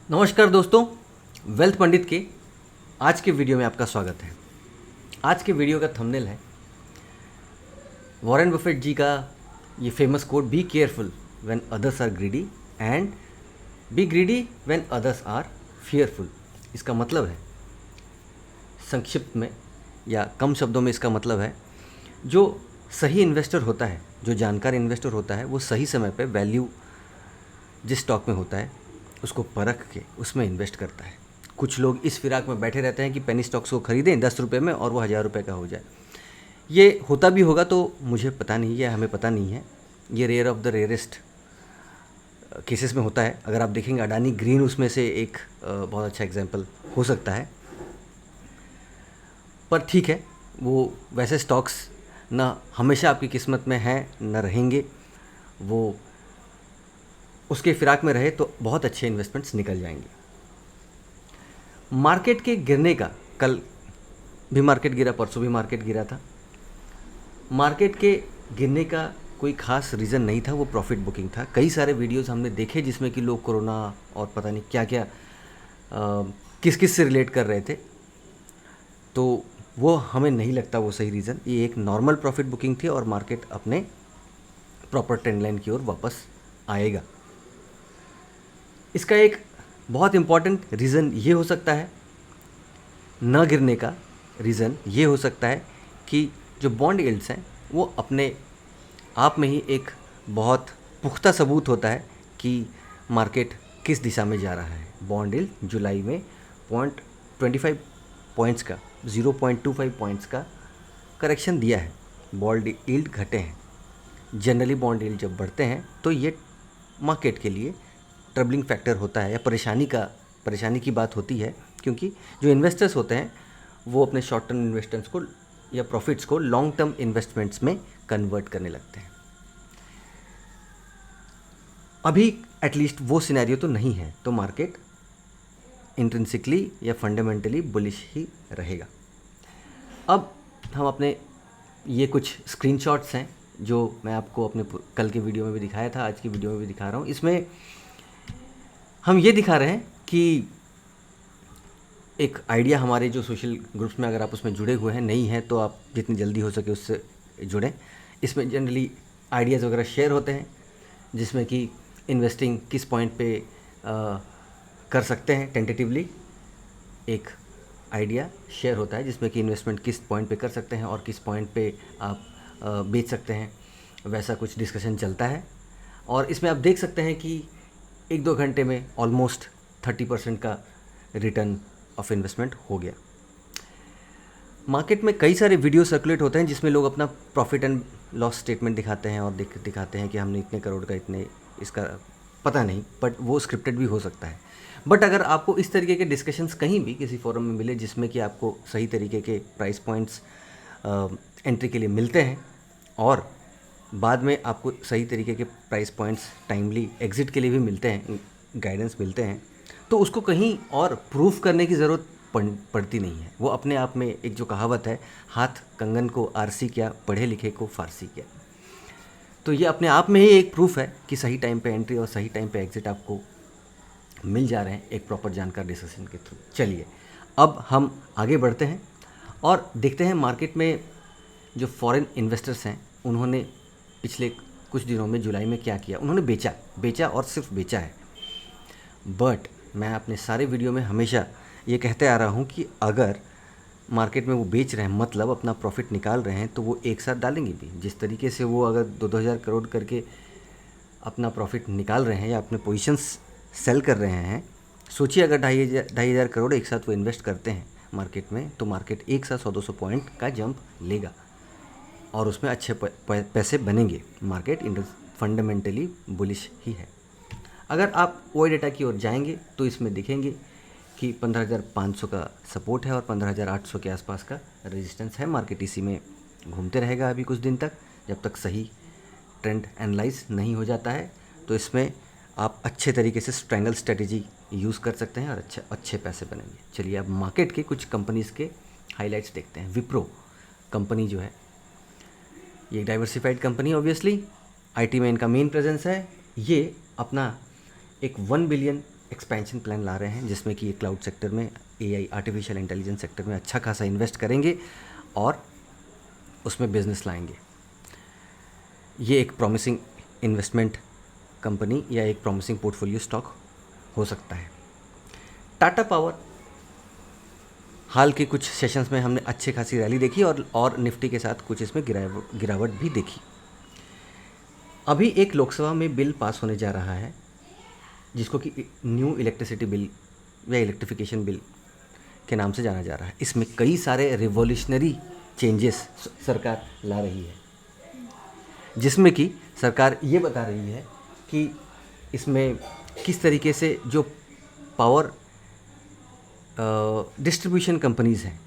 नमस्कार दोस्तों, वेल्थ पंडित के आज के वीडियो में आपका स्वागत है। आज के वीडियो का थंबनेल है वॉरेन बफेट जी का ये famous quote, be careful when others are greedy and be greedy when others are fearful. इसका मतलब है, संक्षिप्त में या कम शब्दों में इसका मतलब है, जो सही इन्वेस्टर होता है, जो जानकार इन्वेस्टर होता है, वो सही समय पे वैल्यू जिस स्टॉक में होता है उसको परख के उसमें इन्वेस्ट करता है। कुछ लोग इस फिराक में बैठे रहते हैं कि पेनी स्टॉक्स को खरीदें 10 रुपये में और वो 1000 रुपये का हो जाए। ये होता भी होगा तो मुझे पता नहीं है, हमें पता नहीं है। ये rare of the rarest cases में होता है। अगर आप देखेंगे अडानी ग्रीन उसमें से एक बहुत अच्छा एग्जाम्पल हो सकता है। पर ठीक है, वो वैसे स्टॉक्स ना हमेशा आपकी किस्मत में हैं न रहेंगे। वो उसके फिराक में रहे तो बहुत अच्छे इन्वेस्टमेंट्स निकल जाएंगे। मार्केट के गिरने का, कल भी मार्केट गिरा, परसों भी मार्केट गिरा था। मार्केट के गिरने का कोई खास रीज़न नहीं था, वो प्रॉफिट बुकिंग था। कई सारे वीडियोस हमने देखे जिसमें कि लोग कोरोना और पता नहीं क्या क्या किस किस से रिलेट कर रहे थे, तो वो हमें नहीं लगता वो सही रीज़न। ये एक नॉर्मल प्रॉफिट बुकिंग थी और मार्केट अपने प्रॉपर ट्रेंड लाइन की ओर वापस आएगा। इसका एक बहुत इम्पॉर्टेंट रीज़न ये हो सकता है, न गिरने का रीज़न ये हो सकता है कि जो बॉन्ड यील्ड्स हैं वो अपने आप में ही एक बहुत पुख्ता सबूत होता है कि मार्केट किस दिशा में जा रहा है। बॉन्ड यील्ड जुलाई में 0.25 पॉइंट्स का 0.25 पॉइंट्स का करेक्शन दिया है। बॉन्ड यील्ड घटे हैं। जनरली बॉन्ड यील्ड जब बढ़ते हैं तो ये मार्केट के लिए ट्रबलिंग फैक्टर होता है या परेशानी की बात होती है, क्योंकि जो इन्वेस्टर्स होते हैं वो अपने शॉर्ट टर्म इन्वेस्टमेंट्स को या प्रॉफिट्स को लॉन्ग टर्म इन्वेस्टमेंट्स में कन्वर्ट करने लगते हैं। अभी एटलीस्ट वो सिनेरियो तो नहीं है, तो मार्केट इंट्रिंसिकली या फंडामेंटली बुलिश ही रहेगा। अब हम अपने ये कुछ स्क्रीनशॉट्स हैं जो मैं आपको अपने कल के वीडियो में भी दिखाया था, आज की वीडियो में भी दिखा रहा हूँ। इसमें हम ये दिखा रहे हैं कि एक आइडिया हमारे जो सोशल ग्रुप्स में, अगर आप उसमें जुड़े हुए हैं, नहीं हैं तो आप जितनी जल्दी हो सके उससे जुड़ें। इसमें जनरली आइडियाज़ वगैरह शेयर होते हैं जिसमें कि इन्वेस्टिंग किस पॉइंट पे कर सकते हैं। टेंटेटिवली एक आइडिया शेयर होता है जिसमें कि इन्वेस्टमेंट किस पॉइंट पे कर सकते हैं और किस पॉइंट पे आप बेच सकते हैं, वैसा कुछ डिस्कशन चलता है। और इसमें आप देख सकते हैं कि 1-2 घंटे में ऑलमोस्ट 30% का रिटर्न ऑफ इन्वेस्टमेंट हो गया। मार्केट में कई सारे वीडियो सर्कुलेट होते हैं जिसमें लोग अपना प्रॉफिट एंड लॉस स्टेटमेंट दिखाते हैं और दिखाते हैं कि हमने इतने करोड़ का, इतने इसका पता नहीं, बट वो स्क्रिप्टेड भी हो सकता है। बट अगर आपको इस तरीके के डिस्कशंस कहीं भी किसी फोरम में मिले जिसमें कि आपको सही तरीके के प्राइस पॉइंट्स एंट्री के लिए मिलते हैं और बाद में आपको सही तरीके के प्राइस पॉइंट्स टाइमली एग्ज़िट के लिए भी मिलते हैं, गाइडेंस मिलते हैं, तो उसको कहीं और प्रूफ करने की ज़रूरत पड़ती नहीं है। वो अपने आप में एक जो कहावत है, हाथ कंगन को आरसी क्या, पढ़े लिखे को फारसी क्या, तो ये अपने आप में ही एक प्रूफ है कि सही टाइम पे एंट्री और सही टाइम पे एग्ज़िट आपको मिल जा रहे हैं एक प्रॉपर जानकार डिस्कशन के थ्रू। चलिए अब हम आगे बढ़ते हैं और देखते हैं मार्केट में जो फॉरेन इन्वेस्टर्स हैं उन्होंने पिछले कुछ दिनों में जुलाई में क्या किया। उन्होंने बेचा और सिर्फ बेचा है। बट मैं अपने सारे वीडियो में हमेशा ये कहते आ रहा हूँ कि अगर मार्केट में वो बेच रहे हैं, मतलब अपना प्रॉफिट निकाल रहे हैं, तो वो एक साथ डालेंगे भी। जिस तरीके से वो अगर 2-2 हज़ार करोड़ करके अपना प्रॉफिट निकाल रहे हैं या अपने पोजीशंस सेल कर रहे हैं, सोचिए अगर 2,500 करोड़ एक साथ वो इन्वेस्ट करते हैं मार्केट में, तो मार्केट एक साथ 100-200 पॉइंट का जंप लेगा और उसमें अच्छे पैसे बनेंगे। मार्केट फंडामेंटली बुलिश ही है। अगर आप ओए डेटा की ओर जाएंगे तो इसमें दिखेंगे कि 15,500 का सपोर्ट है और 15,800 के आसपास का रेजिस्टेंस है। मार्केट इसी में घूमते रहेगा अभी कुछ दिन तक, जब तक सही ट्रेंड एनालाइज नहीं हो जाता है। तो इसमें आप अच्छे तरीके से स्ट्रैंगल स्ट्रेटेजी यूज़ कर सकते हैं और अच्छे पैसे बनेंगे। चलिए अब मार्केट के कुछ कंपनीज़ के हाइलाइट्स देखते हैं। विप्रो कंपनी जो है, ये डाइवर्सिफाइड कंपनी, ऑब्वियसली आईटी में इनका मेन प्रेजेंस है। ये अपना एक 1 बिलियन एक्सपेंशन प्लान ला रहे हैं, जिसमें कि ये क्लाउड सेक्टर में, एआई आर्टिफिशियल इंटेलिजेंस सेक्टर में अच्छा खासा इन्वेस्ट करेंगे और उसमें बिजनेस लाएंगे। ये एक प्रॉमिसिंग इन्वेस्टमेंट कंपनी या एक प्रॉमिसिंग पोर्टफोलियो स्टॉक हो सकता है। टाटा पावर, हाल के कुछ सेशंस में हमने अच्छी खासी रैली देखी और निफ्टी के साथ कुछ इसमें गिरावट भी देखी। अभी एक लोकसभा में बिल पास होने जा रहा है जिसको कि न्यू इलेक्ट्रिसिटी बिल या इलेक्ट्रिफिकेशन बिल के नाम से जाना जा रहा है। इसमें कई सारे रिवॉल्यूशनरी चेंजेस सरकार ला रही है, जिसमें कि सरकार ये बता रही है कि इसमें किस तरीके से जो पावर डिस्ट्रीब्यूशन कंपनीज़ हैं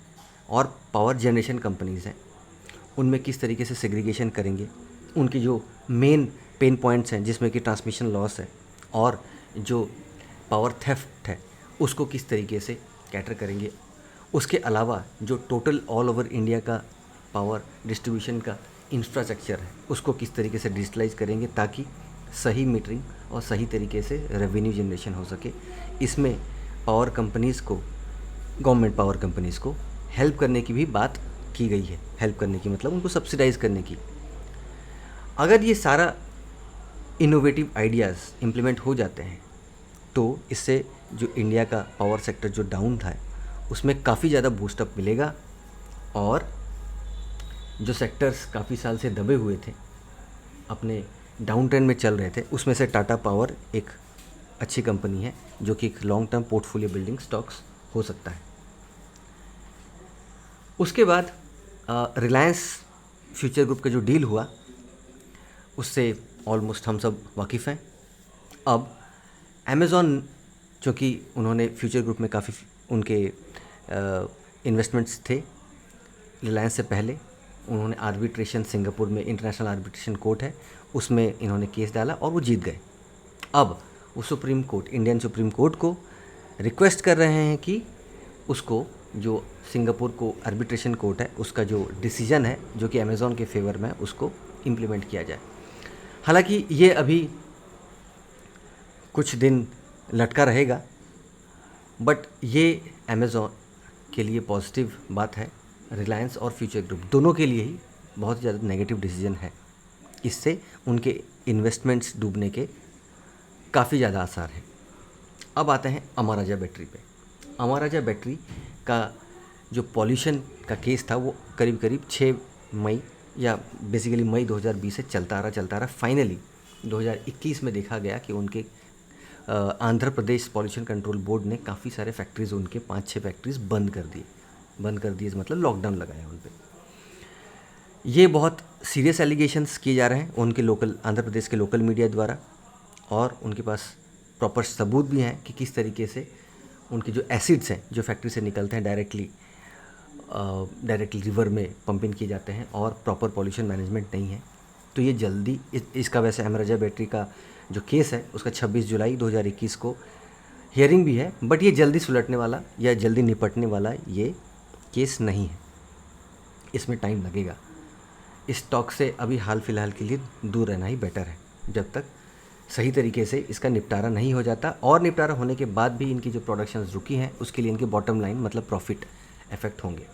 और पावर जनरेशन कंपनीज़ हैं उनमें किस तरीके से सेग्रीगेशन करेंगे, उनकी जो मेन पेन पॉइंट्स हैं जिसमें कि ट्रांसमिशन लॉस है और जो पावर थेफ्ट है उसको किस तरीके से कैटर करेंगे। उसके अलावा जो टोटल ऑल ओवर इंडिया का पावर डिस्ट्रीब्यूशन का इंफ्रास्ट्रक्चर है उसको किस तरीके से डिजिटलाइज करेंगे ताकि सही मीटरिंग और सही तरीके से रेवेन्यू जनरेशन हो सके। इसमें पावर कंपनीज़ को, गवर्नमेंट पावर कंपनीज़ को हेल्प करने की भी बात की गई है। हेल्प करने की मतलब उनको सब्सिडाइज करने की। अगर ये सारा इनोवेटिव आइडियाज़ इम्प्लीमेंट हो जाते हैं तो इससे जो इंडिया का पावर सेक्टर जो डाउन था उसमें काफ़ी ज़्यादा बूस्टअप मिलेगा और जो सेक्टर्स काफ़ी साल से दबे हुए थे, अपने डाउन ट्रेंड में चल रहे थे, उसमें से टाटा पावर एक अच्छी कंपनी है जो कि एक long term portfolio building stocks हो सकता है। उसके बाद रिलायंस फ्यूचर ग्रुप का जो डील हुआ उससे ऑलमोस्ट हम सब वाकिफ़ हैं। अब अमेज़ॉन, चूँकि उन्होंने फ्यूचर ग्रुप में काफ़ी उनके इन्वेस्टमेंट्स थे रिलायंस से पहले, उन्होंने आर्बिट्रेशन, सिंगापुर में इंटरनेशनल आर्बिट्रेशन कोर्ट है उसमें इन्होंने केस डाला और वो जीत गए। अब वो supreme court, Indian supreme court को रिक्वेस्ट कर रहे हैं कि उसको, जो सिंगापुर को आर्बिट्रेशन कोर्ट है उसका जो डिसीजन है जो कि अमेज़ॉन के फेवर में, उसको इम्प्लीमेंट किया जाए। हालांकि ये अभी कुछ दिन लटका रहेगा, बट ये अमेज़ॉन के लिए पॉजिटिव बात है। रिलायंस और फ्यूचर ग्रुप दोनों के लिए ही बहुत ज़्यादा नेगेटिव डिसीजन है। इससे उनके इन्वेस्टमेंट्स डूबने के काफ़ी ज़्यादा आसार हैं। अब आते हैं अमर राजा बैटरी पे। अमर राजा बैटरी का जो पॉल्यूशन का केस था वो करीब करीब 6 मई या बेसिकली मई 2020 से चलता रहा। फाइनली 2021 में देखा गया कि उनके Andhra Pradesh pollution control board ने काफ़ी सारे फैक्ट्रीज़, उनके 5-6 फैक्ट्रीज़ बंद कर दिए मतलब लॉकडाउन लगाया उन पर। ये बहुत सीरियस एलिगेशंस किए जा रहे हैं उनके आंध्र प्रदेश के लोकल मीडिया द्वारा, और उनके पास प्रॉपर सबूत भी हैं कि किस तरीके से उनके जो एसिड्स हैं जो फैक्ट्री से निकलते हैं डायरेक्टली रिवर में पंप इन किए जाते हैं और प्रॉपर पॉल्यूशन मैनेजमेंट नहीं है। तो ये जल्दी इसका वैसे अमर राजा बैटरी का जो केस है उसका 26 जुलाई 2021 को हियरिंग भी है, बट ये जल्दी सुलटने वाला या जल्दी निपटने वाला ये केस नहीं है, इसमें टाइम लगेगा। इस स्टॉक से अभी हाल फिलहाल के लिए दूर रहना ही बेटर है जब तक सही तरीके से इसका निपटारा नहीं हो जाता, और निपटारा होने के बाद भी इनकी जो प्रोडक्शंस रुकी हैं उसके लिए इनके बॉटम लाइन मतलब प्रॉफिट इफेक्ट होंगे।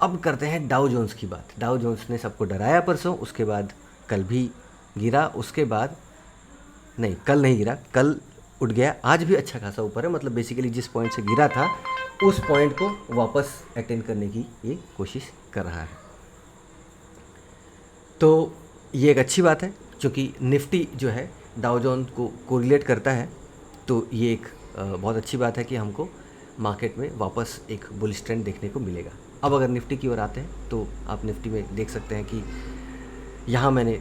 अब करते हैं डाउ जोन्स की बात। डाउ जोन्स ने सबको डराया परसों, उसके बाद कल भी गिरा, उसके बाद नहीं, कल नहीं गिरा, कल उठ गया, आज भी अच्छा खासा ऊपर है। मतलब बेसिकली जिस पॉइंट से गिरा था उस पॉइंट को वापस अटेंड करने की ये कोशिश कर रहा है। तो ये एक अच्छी बात है, क्योंकि निफ्टी जो है डाउ जोन्स को कोरिलेट करता है, तो ये एक बहुत अच्छी बात है कि हमको मार्केट में वापस एक बुलिश ट्रेंड देखने को मिलेगा। अब अगर निफ्टी की ओर आते हैं तो आप निफ्टी में देख सकते हैं कि यहाँ मैंने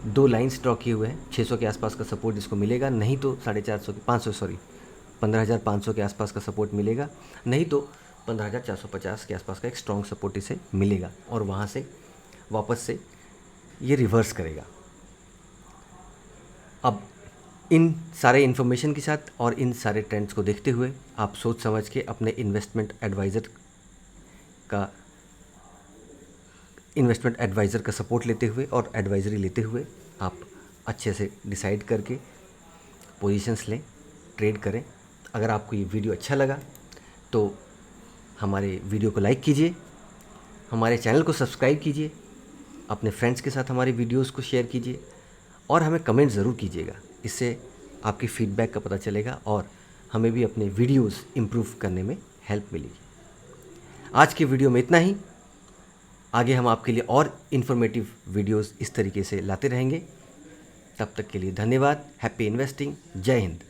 2 लाइन्स ड्रॉ किए हुए हैं। 600 के आसपास का सपोर्ट जिसको मिलेगा, नहीं तो 15,500 के आसपास का सपोर्ट मिलेगा, नहीं तो 15,450 के आसपास का एक स्ट्रॉन्ग सपोर्ट इसे मिलेगा, और वहाँ से वापस से ये रिवर्स करेगा। अब इन सारे इन्फॉर्मेशन के साथ और इन सारे ट्रेंड्स को देखते हुए आप सोच समझ के अपने इन्वेस्टमेंट एडवाइज़र का सपोर्ट लेते हुए और एडवाइजरी लेते हुए आप अच्छे से डिसाइड करके पोजीशंस लें, ट्रेड करें अगर आपको ये वीडियो अच्छा लगा तो हमारे वीडियो को लाइक कीजिए, हमारे चैनल को सब्सक्राइब कीजिए, अपने फ्रेंड्स के साथ हमारे वीडियोस को शेयर कीजिए और हमें कमेंट ज़रूर कीजिएगा। इससे आपकी फ़ीडबैक का पता चलेगा और हमें भी अपने वीडियोस इम्प्रूव करने में हेल्प मिलेगी। आज की वीडियो में इतना ही। आगे हम आपके लिए और इन्फॉर्मेटिव वीडियोस इस तरीके से लाते रहेंगे। तब तक के लिए धन्यवाद। Happy investing. जय हिंद।